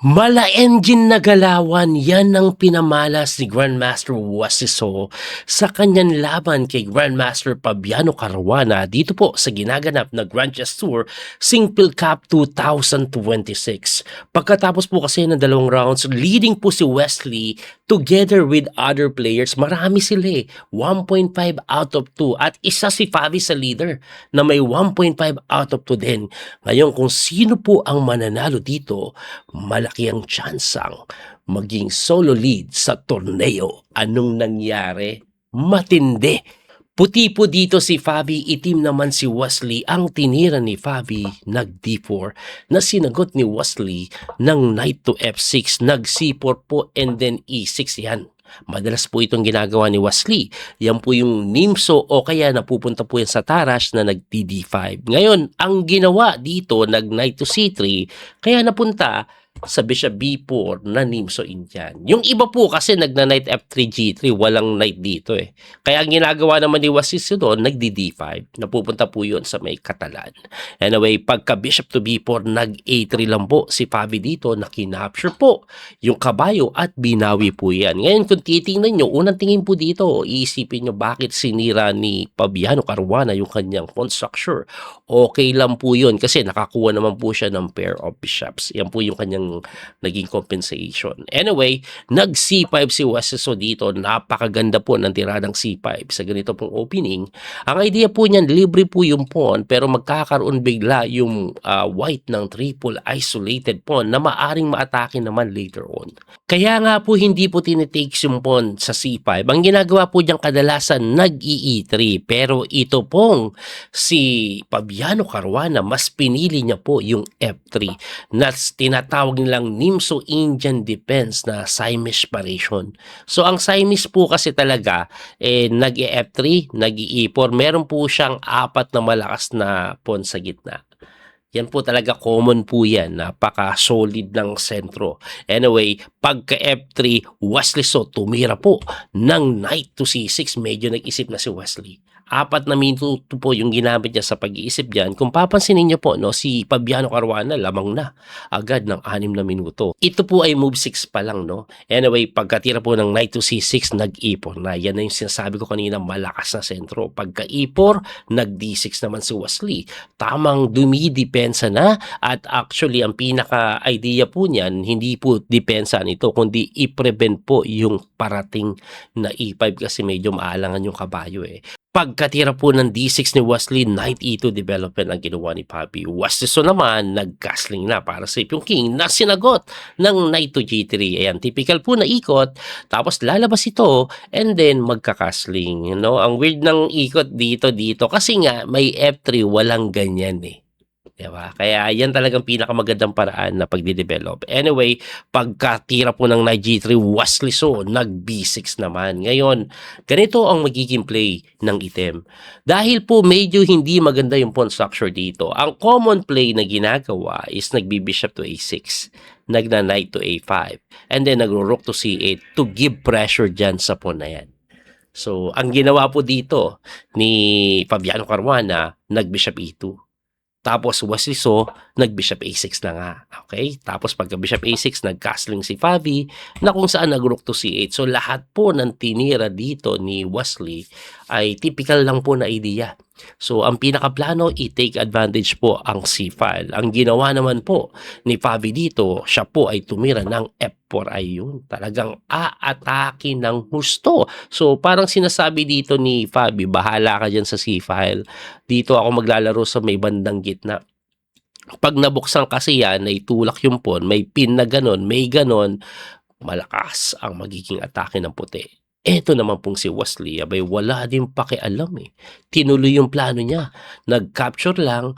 Mala engine na galawan, yan ang pinamalas ni Grandmaster Wasiso sa kanyang laban kay Grandmaster Fabiano Caruana dito po sa ginaganap na Grand Chess Tour Singapore Cup 2026. Pagkatapos po kasi ng dalawang rounds, leading po si Wesley together with other players. Marami sila 1.5 out of 2 at isa si Fabi sa leader na may 1.5 out of 2 din. Ngayon kung sino po ang mananalo dito, malaki ang tsansang maging solo lead sa torneo. Anong nangyari? Matindi. Puti po dito si Fabi, itim naman si Wesley. Ang tinira ni Fabi, nag D4, na sinagot ni Wesley ng knight to F6, nag C4 po and then E6 yan. Madalas po itong ginagawa ni Wesley. Yan po yung nimso o kaya napupunta po yan sa Tarrasch na nag D5. Ngayon, ang ginawa dito, nag knight to C3, kaya napunta sa Bishop B4 na nimso Indian. Yung iba po kasi nagna-knight F3 G3, walang knight dito Kaya ang ginagawa naman ni Wasisi doon, nagdi-D5. Napupunta po yun sa may Katalan. Anyway, pagka Bishop to B4, nag-A3 lang po si Fabi dito, na kinapture po yung kabayo at binawi po yan. Ngayon, kung titingnan nyo, unang tingin po dito, iisipin nyo bakit sinira ni Fabiano Caruana yung kanyang pawn structure. Okay lang po yun kasi nakakuha naman po siya ng pair of bishops. Yan po yung kanyang naging compensation. Anyway, nag C5 si Wasiso dito. Napakaganda po ng tiradang C5 sa ganito pong opening. Ang idea po niyan, libre po yung pawn pero magkakaroon bigla yung white ng triple isolated pawn na maaring maatake naman later on. Kaya nga po hindi po tinitakes yung pawn sa C5. Ang ginagawa po diyang kadalasan nag-E3 pero ito pong si Fabiano Caruana mas pinili niya po yung F3 na tinatawag nilang Nimso Indian Defense na Siamese Paration. So ang Siamese po kasi talaga nag-E3, nag-E4, meron po siyang apat na malakas na pawn sa gitna. Yan po talaga common po yan. Napaka-solid ng sentro. Anyway, pagka F3, Wesley So tumira po ng knight to C6. Medyo nag-isip na si Wesley. 4 na minuto po yung ginamit niya sa pag-iisip diyan. Kung papansinin niyo po, no, si Fabiano Caruana lamang na agad ng 6 na minuto. Ito po ay move 6 pa lang, no? Anyway, pagkatira po ng knight to C6, nag-E4 na. Yan na yung sinasabi ko kanina, malakas na sentro. Pagka E4, nag-D6 naman si Wesley. Tamang dumidepensa na at actually ang pinaka-idea po niyan, hindi po depensa nito, kundi i-prevent po yung parating na E5 kasi medyo maalangan yung kabayo Pagkatira po ng D6 ni Wesley, knight E2 development ang ginawa ni Fabi. Wasiso naman, nag-castling na para safe yung king na sinagot ng knight to G3. Ayan, typical po na ikot, tapos lalabas ito and then magka-castling. Ang weird ng ikot dito kasi nga may F3, walang ganyan Diba? Kaya yan talagang pinakamagandang paraan na pagde-develop. Anyway, pagkatira po ng knight G3, Wesley So, nag B6 naman. Ngayon, ganito ang magiging play ng item. Dahil po medyo hindi maganda yung pawn structure dito, ang common play na ginagawa is nagbi-bishop to A6, nagna-knight to A5, and then nagro-rook to C8 to give pressure dyan sa pawn na yan. So, ang ginawa po dito ni Fabiano Caruana, nag-bishop E2. Tapos Wesley So, nag-bishop A6 na nga. Okay? Tapos pagka bishop A6, nag-castling si Fabi na kung saan nag-rook to C8. So lahat po ng tinira dito ni Wesley ay typical lang po na idea. So ang pinakaplano, i-take advantage po ang C-file. Ang ginawa naman po ni Fabi dito, siya po ay tumira ng F4 ayun. Talagang aatake ng husto. So parang sinasabi dito ni Fabi, bahala ka dyan sa C-file. Dito ako maglalaro sa may bandang gitna. Pag nabuksan kasi yan, ay tulak yung pawn, may pin na ganon, may ganon, malakas ang magiging atake ng puti. Eto naman pong si Wesley, abay wala din pakialam Tinuloy yung plano niya. Nag-capture lang,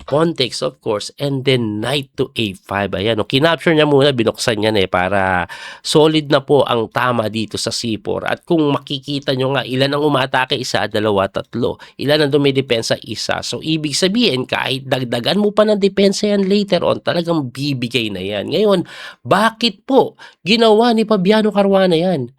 pawn takes of course, and then knight to A5. Ayan, kinapture niya muna, binuksan niya para solid na po ang tama dito sa C4. At kung makikita nyo nga, ilan ang umatake? 1, 2, 3. Ilan ang dumidepensa? 1. So, ibig sabihin, kahit dagdagan mo pa ng depensa yan later on, talagang bibigay na yan. Ngayon, bakit po ginawa ni Fabiano Caruana yan?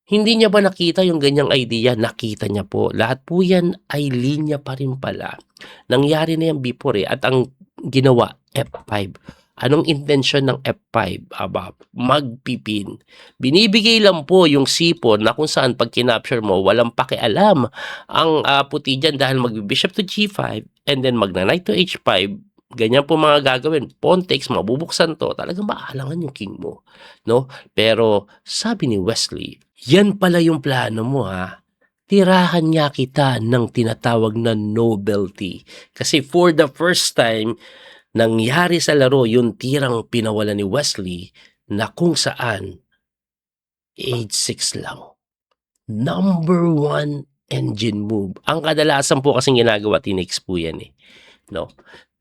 Hindi niya ba nakita yung ganyang idea? Nakita niya po. Lahat po yan ay linya pa rin pala. Nangyari na yan before at ang ginawa, F5. Anong intensyon ng F5? Aba, magpipin. Binibigay lang po yung C4 na kung saan pag kinapture mo, walang pakialam ang puti dyan dahil mag-bishop to G5 and then magna-knight to H5. Ganyan po mga gagawin. Pawn takes, mabubuksan to. Talagang maalangan yung king mo. No? Pero sabi ni Wesley, yan pala yung plano mo ha. Tirahan nga kita ng tinatawag na nobility. Kasi for the first time, nangyari sa laro yung tirang pinawala ni Wesley na kung saan age 6 lang. Number 1 engine move. Ang kadalasan po kasing ginagawa, tinex po yan eh. No?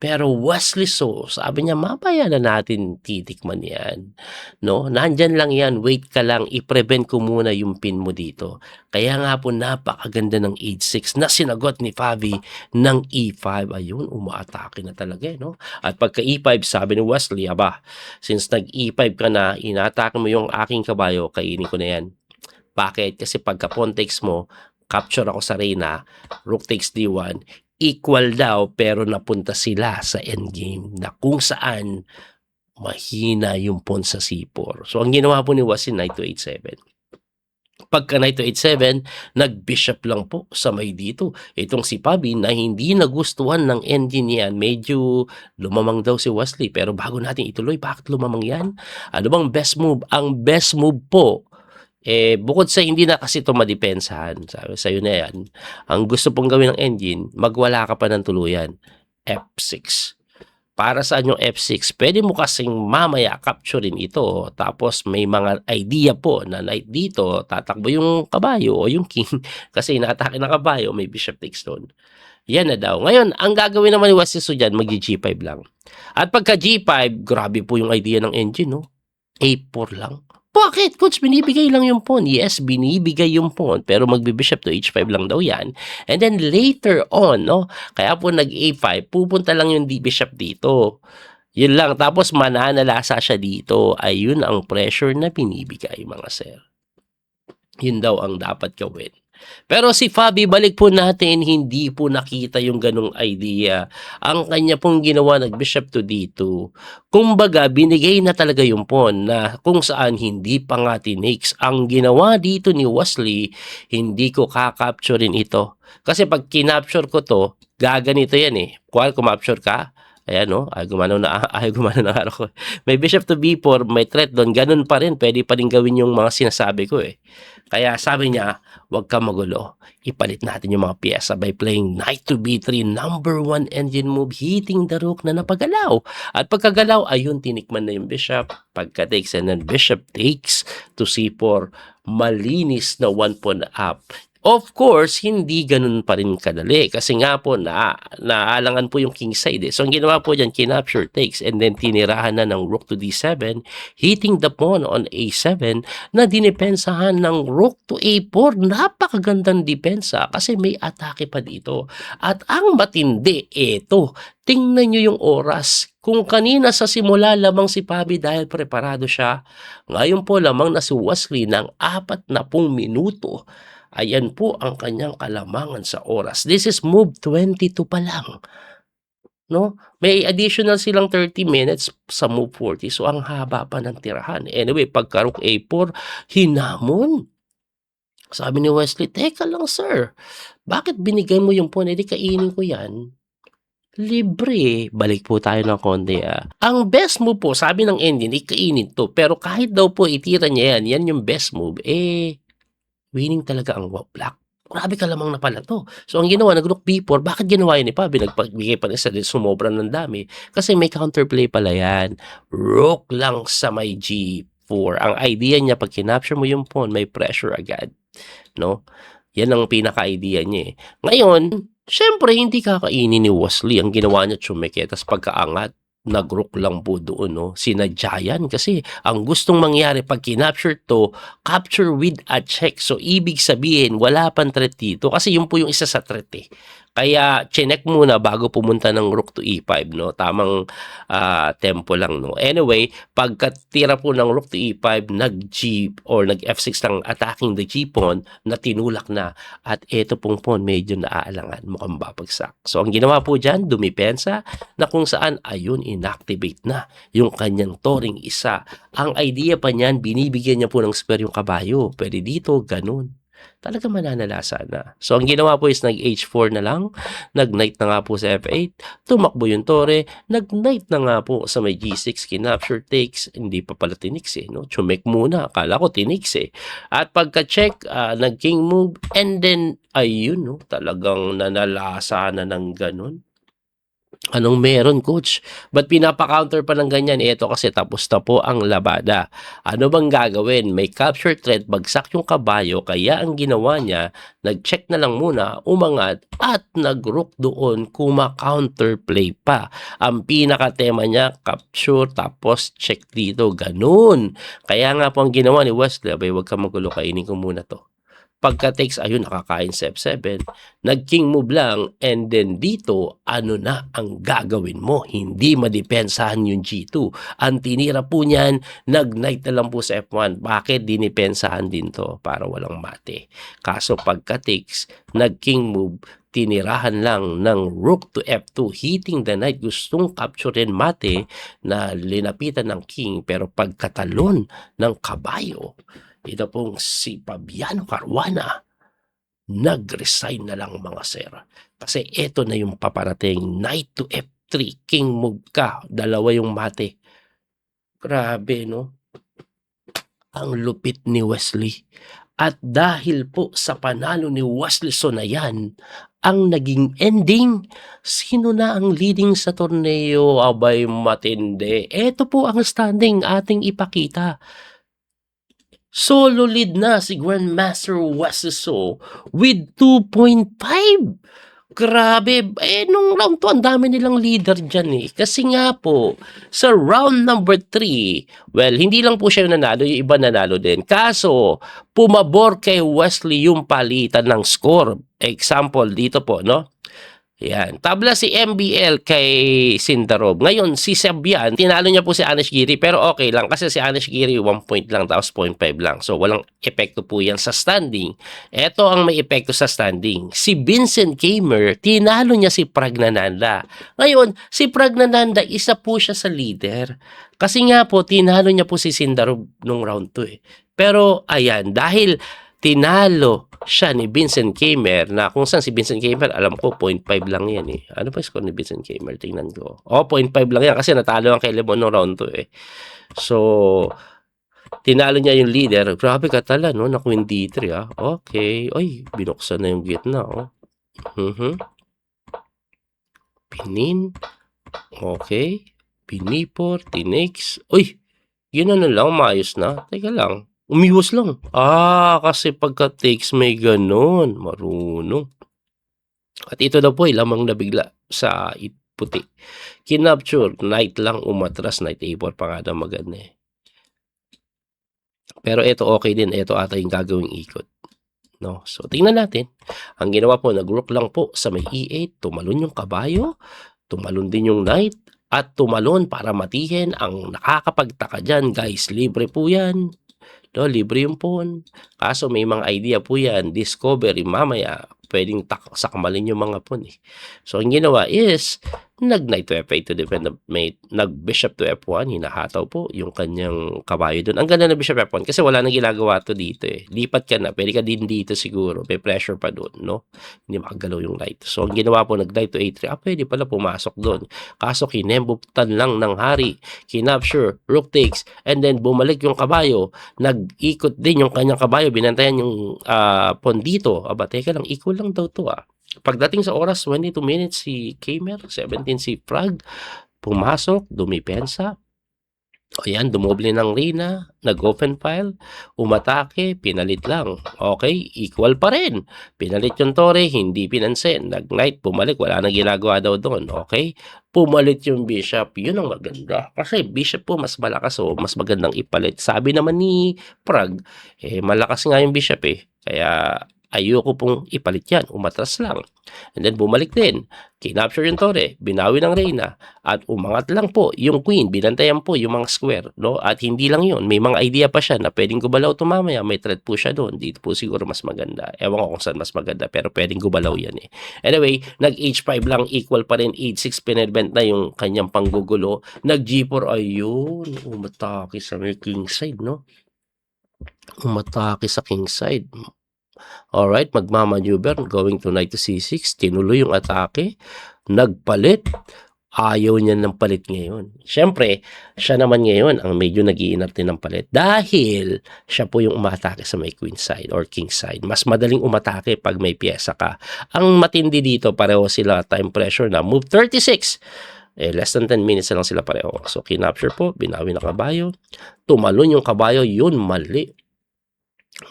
Pero Wesley So, sabi niya, mamaya na natin titikman yan. No? Nandyan lang yan, wait ka lang, i-prevent ko muna yung pin mo dito. Kaya nga po, napakaganda ng age 6 na sinagot ni Fabi ng E5. Ayun, umaatake na talaga. No? At pagka E5, sabi ni Wesley, aba, since nag-E5 ka na, inatake mo yung aking kabayo, kainin ko na yan. Bakit? Kasi pagka pawn takes mo, capture ako sa Reyna, rook takes D1, equal daw pero napunta sila sa endgame na kung saan mahina yung pawn sa C4. So ang ginawa po ni Wesley, knight to H7. Pagka knight to H7, nag-bishop lang po sa may dito. Itong si Fabi na hindi nagustuhan ng ending niyan, medyo lumamang daw si Wesley. Pero bago natin ituloy, bakit lumamang yan? Ano bang best move? Ang best move po, bukod sa hindi na kasi ito madepensahan, sabi sa'yo na yan, ang gusto pong gawin ng engine, magwala ka pa ng tuluyan, F6. Para saan yung F6? Pwede mo kasing mamaya capturein ito, tapos may mga idea po na knight dito, tatakbo yung kabayo o yung king, kasi inaatake ng kabayo, may bishop takes doon. Yan na daw. Ngayon, ang gagawin naman ni Wesley So dyan, mag-G5 lang. At pagka G5, grabe po yung idea ng engine, no? A4 lang. Bakit? Coach, binibigay lang yung pawn. Yes, binibigay yung pawn, pero magbe-bishop to H5 lang daw yan. And then later on, no, kaya po nag-A5, pupunta lang yung bishop dito. Yun lang. Tapos mananalasa siya dito. Ayun ang pressure na binibigay, mga sir. Yun daw ang dapat gawin. Pero si Fabi, balik po natin, hindi po nakita yung ganong idea. Ang kanya pong ginawa, nag-bishop to D2. Kumbaga, binigay na talaga yung pawn na kung saan hindi pa nga tinex. Ang ginawa dito ni Wesley, hindi ko kakapturein ito. Kasi pag kinapture ko to, gaganito yan eh. Kung kumapture ka, ayan no, ay gumano na araw ko. May bishop to B4, may threat doon, ganun pa rin, pwede pa rin gawin yung mga sinasabi ko eh. Kaya sabi niya, huwag ka magulo. Ipalit natin yung mga piyesa by playing knight to B3, number 1 engine move, hitting the rook na napagalaw. At pagkagalaw, ayun, tinikman na yung bishop. Pagka takes and then bishop takes to C4, malinis na 1 pawn up. Of course, hindi ganun pa rin kadali kasi nga po naalangan po yung king side eh. So ang ginawa po dyan, kinapture takes and then tinirahan na ng rook to D7, hitting the pawn on A7 na dinipensahan ng rook to A4. Napakagandang depensa kasi may atake pa dito. At ang matindi, eto, tingnan nyo yung oras. Kung kanina sa simula lamang si Fabi dahil preparado siya, ngayon po lamang na si Wesley ng 40 minuto. Ayan po ang kanyang kalamangan sa oras. This is move 22 pa lang. No? May additional silang 30 minutes sa move 40. So, ang haba pa ng tirahan. Anyway, pagka rook A4, hinamon. Sabi ni Wesley, teka lang sir, bakit binigay mo yung pawn? Hindi kainin ko yan. Libre. Balik po tayo ng konti Ang best move po, sabi ng engine, ikainin to. Pero kahit daw po itira niya yan, yan yung best move, winning talaga ang black. Grabe ka lamang na pala to. So, ang ginawa, nag-rook B4, bakit ginawa yun ni Fabi? Nagpagbigay pa rin sa sumobra ng dami. Kasi may counterplay pala yan. Rook lang sa may G4. Ang idea niya, pag kinapture mo yung pawn, may pressure agad. No? Yan ang pinaka-idea niya eh. Ngayon, syempre, hindi kakainin ni Wesley. Ang ginawa niya, tsumike. Tapos pagkaangat, nag-rook lang po doon, no? Sinadya yan kasi ang gustong mangyari pag kinapture to, capture with a check. So, ibig sabihin, wala pang threat dito kasi yun po yung isa sa threat eh. Kaya chinek muna bago pumunta ng rook to e5, no? Tamang tempo lang, no? Anyway, pagkatira po ng rook to e5, nag-G or nag-F6 lang attacking the G pawn na tinulak na. At ito pong pawn medyo naaalangan, mukhang babagsak. So ang ginawa po dyan, dumipensa na kung saan ayun inactivate na yung kanyang toring isa. Ang idea pa niyan, binibigyan niya po ng square yung kabayo. Pwede dito, ganun. Talaga mananalasa na. So, ang ginawa po is nag-H4 na lang, nag-knight na nga po sa F8, tumakbo yung tore, nag-knight na nga po sa may G6, kinapture takes, hindi pa pala tinix eh, no? Chumek muna, akala ko tinix eh. At pagka-check, nag-king move, and then, ayun, no? Talagang nanalasa na ng ganun. Anong meron, coach? Ba't pinapa-counter pa ng ganyan? Ito kasi tapos na po ang labada. Ano bang gagawin? May capture threat, bagsak yung kabayo, kaya ang ginawa niya, nag-check na lang muna, umangat, at nag-rook doon, kuma-counterplay pa. Ang pinaka-tema niya, capture, tapos check dito, ganun. Kaya nga po ang ginawa ni Wesley, abay, wag ka magulo, kainin ko muna to. Pagka-takes, ayun, nakakain sa F7, nag-king move lang, and then dito, ano na ang gagawin mo? Hindi madepensahan yung G2. Ang tinira po niyan, nag-knight na lang po sa F1. Bakit dinipensahan din to? Para walang mate. Kaso pagka-takes, nag-king move, tinirahan lang ng rook to F2, hitting the knight, gustong capturein mate na linapitan ng king, pero pagkatalon ng kabayo, ito pong si Fabiano Caruana, nag-resign na lang mga sir. Kasi ito na yung paparating, knight to F3, king move ka, dalawa yung mate. Grabe, no? Ang lupit ni Wesley. At dahil po sa panalo ni Wesley So na yan, ang naging ending, sino na ang leading sa torneo? Abay matindi. Ito po ang standing ating ipakita. Solo lead na si Grandmaster Wesley So with 2.5. Grabe. Nung round 2, ang dami nilang leader dyan eh. Kasi nga po, sa round number 3, well, hindi lang po siya yung nanalo, yung iba nanalo din. Kaso, pumabor kay Wesley yung palitan ng score. Example, dito po, no? Yan. Tabla si MBL kay Sindarob. Ngayon, si Sabian, tinalo niya po si Anish Giri, pero okay lang kasi si Anish Giri 1 point lang, tapos 0.5 lang. So, walang epekto po yan sa standing. Ito ang may epekto sa standing. Si Vincent Kamer, tinalo niya si Pragnananda. Ngayon, si Pragnananda, isa po siya sa leader. Kasi nga po, tinalo niya po si Sindarob nung round 2 eh. Pero, ayan, dahil tinalo siya ni Vincent Kamer, na kung saan si Vincent Kamer, alam ko 0.5 lang yan eh. Ano pa yung score ni Vincent Kamer? Tingnan ko. 0.5 lang yan kasi natalo ang kay Lebon no round 2 eh. So, tinalo niya yung leader. Grabe ka tala, no? Na Queen D3 ah. Okay. Oy, binuksan na yung gitna oh. Pinin. Okay. Pinipor, tinix. Uy, yun na lang, maayos na. Teka lang. Umiwas lang. Kasi pagka-takes may ganun. Marunong. At ito daw po ay lamang nabigla sa puti. Kinapture, knight lang umatras, knight A4 pa nga daw maganda eh. Pero ito okay din. Ito ata yung gagawing ikot. No? So, tingnan natin. Ang ginawa po, nag-rook lang po sa may E8. Tumalon yung kabayo. Tumalon din yung knight. At tumalon para matihin. Ang nakakapagtaka dyan, guys, libre po yan. No, libre yung pawn. Kaso may mga idea po yan. Discovery, mamaya, pwedeng sakmalin yung mga pawn eh. So, ang ginawa is, nag-knight to F8 to defend the mate. Nag-bishop to F1. Hinahataw po yung kanyang kabayo doon. Ang ganda ng bishop F1 kasi wala nang ginagawa to dito eh. Lipat ka na. Pwede ka din dito siguro. May pressure pa doon, no? Hindi makagalaw yung knight. So, ang ginawa po, nag-knight to A3. Pwede pala pumasok doon. Kaso, kinembutan lang ng hari. Kinapture, rook takes, and then bumalik yung kabayo. Nag-ikot din yung kanyang kabayo. Binantayan yung pawn dito. Teka lang, equal lang daw to ah. Pagdating sa oras, 22 minutes si Kamer, 17 si Frag, pumasok, dumipensa. Ayan, dumoble ng Rina, nag-open file, umatake, pinalit lang. Okay, equal pa rin. Pinalit yung Tore, hindi pinansin. Nag-knight, bumalik, wala nang ginagawa daw doon. Okay, pumalit yung Bishop, yun ang maganda. Kasi Bishop po mas malakas o mas magandang ipalit. Sabi naman ni Prag, malakas nga yung Bishop eh. Kaya ayoko pong ipalit yan, umatras lang. And then bumalik din, kinapture yung torre, binawi ng reyna, at umangat lang po yung queen, binantayan po yung mga square, no? At hindi lang yun, may mga idea pa siya na pwedeng gumalaw ito mamaya, may threat po siya doon, dito po siguro mas maganda. Ewan ko kung saan mas maganda, pero pwedeng gumalaw yan eh. Anyway, nag-H5 lang, equal pa rin, H6 pinirevent na yung kanyang panggugulo, nag-G4, ayun, umatake sa may king side, no? Umatake sa king side. Alright, magmamaneuver, going to knight to c6, tinuloy yung atake, nagpalit, ayaw niya ng palit ngayon. Siyempre, siya naman ngayon ang medyo nag-iinarte ng palit dahil siya po yung umatake sa may queen side or king side. Mas madaling umatake pag may pyesa ka. Ang matindi dito, pareho sila time pressure na move 36. Less than 10 minutes na lang sila pareho. So, kinapture po, binawi na kabayo, tumalon yung kabayo, yun, mali.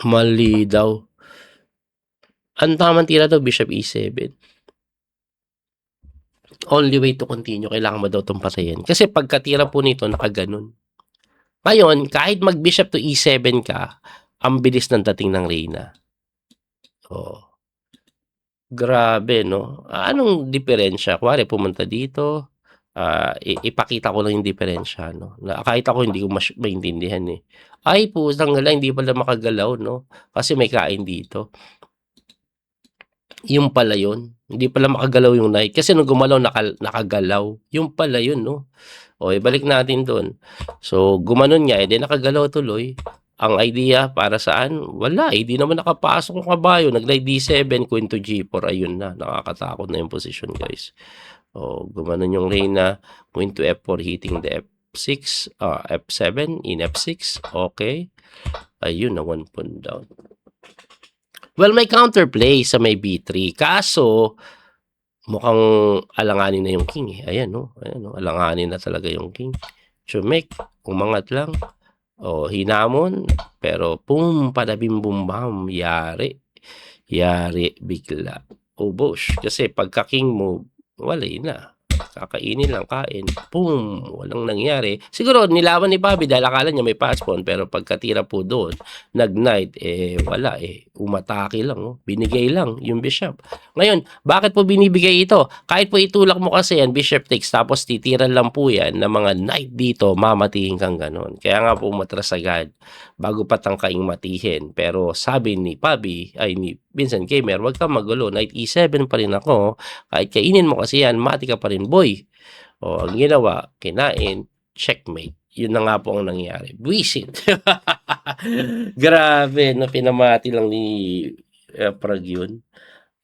Mali daw. Ang tamang tira daw, bishop e7. Only way to continue, kailangan mo daw itong patayin. Kasi pagkatira po nito, nakaganon. Ngayon, kahit mag-bishop to e7 ka, ang bilis ng dating ng reyna. Oh. Grabe, no? Anong diferensya? Kuwari, pumunta dito, ipakita ko lang yung diferensya, no? Kahit ako hindi ko maintindihan eh. Ay, pusang gala, hindi pala makagalaw, no? Kasi may kain dito. Yung pala yun. Hindi pala makagalaw yung knight. Kasi nung gumalaw, nakagalaw. Yung pala yun, no? O, balik natin doon. So, gumanon nga, edi nakagalaw tuloy. Ang idea para saan? Wala, hindi naman nakapasok yung kabayo. Nag-knight d7, queen to g4. Ayun na, nakakatakot na yung position, guys. O, gumanon yung reyna, queen to f4, hitting the f6, f7, in f6. Okay. Ayun na, 1 pawn down. Well, may counterplay sa may b3. Kaso, mukhang alanganin na yung king eh. Ayan, no? Ayan, no? Alanganin na talaga yung king. Chumek, umangat lang. O, hinamon. Pero, pum, padabim bum bam. Yari. Yari, bigla. Ubosh. Kasi pagka king mo, wala na. Kakainin lang, kain. Boom! Walang nangyari. Siguro, nilawan ni Bobby dahil akala niya may pass pawn, pero pagkatira po doon, nag-knight, wala umatake lang, oh. Binigay lang yung bishop. Ngayon, bakit po binibigay ito? Kahit po itulak mo kasi yan, bishop takes, tapos titiran lang po yan ng mga knight dito, mamatihin kang ganon. Kaya nga po umatras agad, bago pa tangkaing matihin. Pero sabi ni Bobby, ay ni Vincent Gamer, wag kang magulo, knight e7 pa rin ako, kahit kainin mo kasi yan, mati ka pa rin, boy. O, ang ginawa, kinain, checkmate. Yun na nga po ang nangyari. Buisit. Grabe, na pinamati lang ni Prag yun.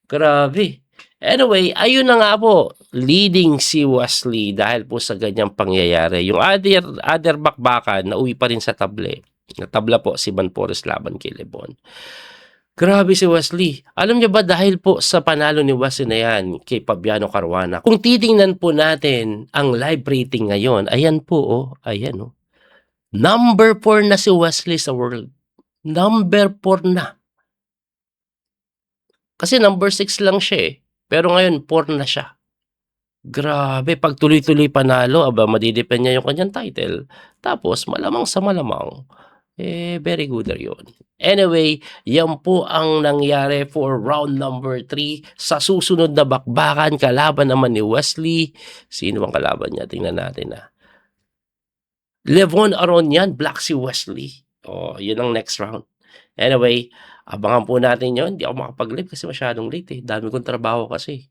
Grabe. Anyway, ayun na nga po, leading si Wesley dahil po sa ganyang pangyayari. Yung other bakbakan, nauwi pa rin sa table. Natabla po si Banpores laban kay Lebon. Grabe si Wesley. Alam niyo ba dahil po sa panalo ni Wesley na yan kay Fabiano Caruana, kung titingnan po natin ang live rating ngayon, ayan po, oh, ayan, oh. Number 4 na si Wesley sa world. Number 4 na. Kasi number 6 lang siya eh. Pero ngayon, 4 na siya. Grabe, pag tuloy-tuloy panalo, madidepend niya yung kanyang title. Tapos, malamang sa malamang, very good na yun. Anyway, yan po ang nangyari for round number 3. Sa susunod na bakbakan, kalaban naman ni Wesley. Sino ang kalaban niya? Tingnan natin na. Levon Aronian, Black si Wesley. Oh, yun ang next round. Anyway, abangan po natin yun. Hindi ako makapag-live kasi masyadong late eh. Dami kong trabaho kasi.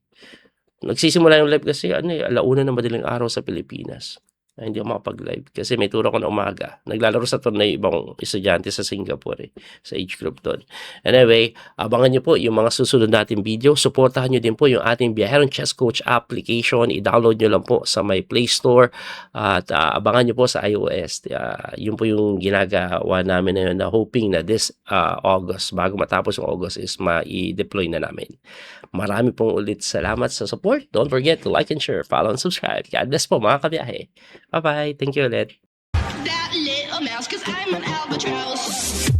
Nagsisimula yung live kasi alauna ng madaling araw sa Pilipinas. Hindi ako makapag-live kasi may turo ko na umaga. Naglalaro sa torneo ibang estudyante sa Singapore sa age group doon. Anyway, abangan nyo po yung mga susunod nating video. Suportahan nyo din po yung ating Biyaheron Chess Coach application. I-download nyo lang po sa my Play Store at abangan nyo po sa iOS. Yun po yung ginagawa namin na yun na hoping na this August, bago matapos yung August is ma-i-deploy na namin. Marami pong ulit salamat sa support. Don't forget to like and share, follow and subscribe. God bless po mga kabiyahe. Bye-bye. Thank you ulit. That little mouse, 'cause I'm an albatross.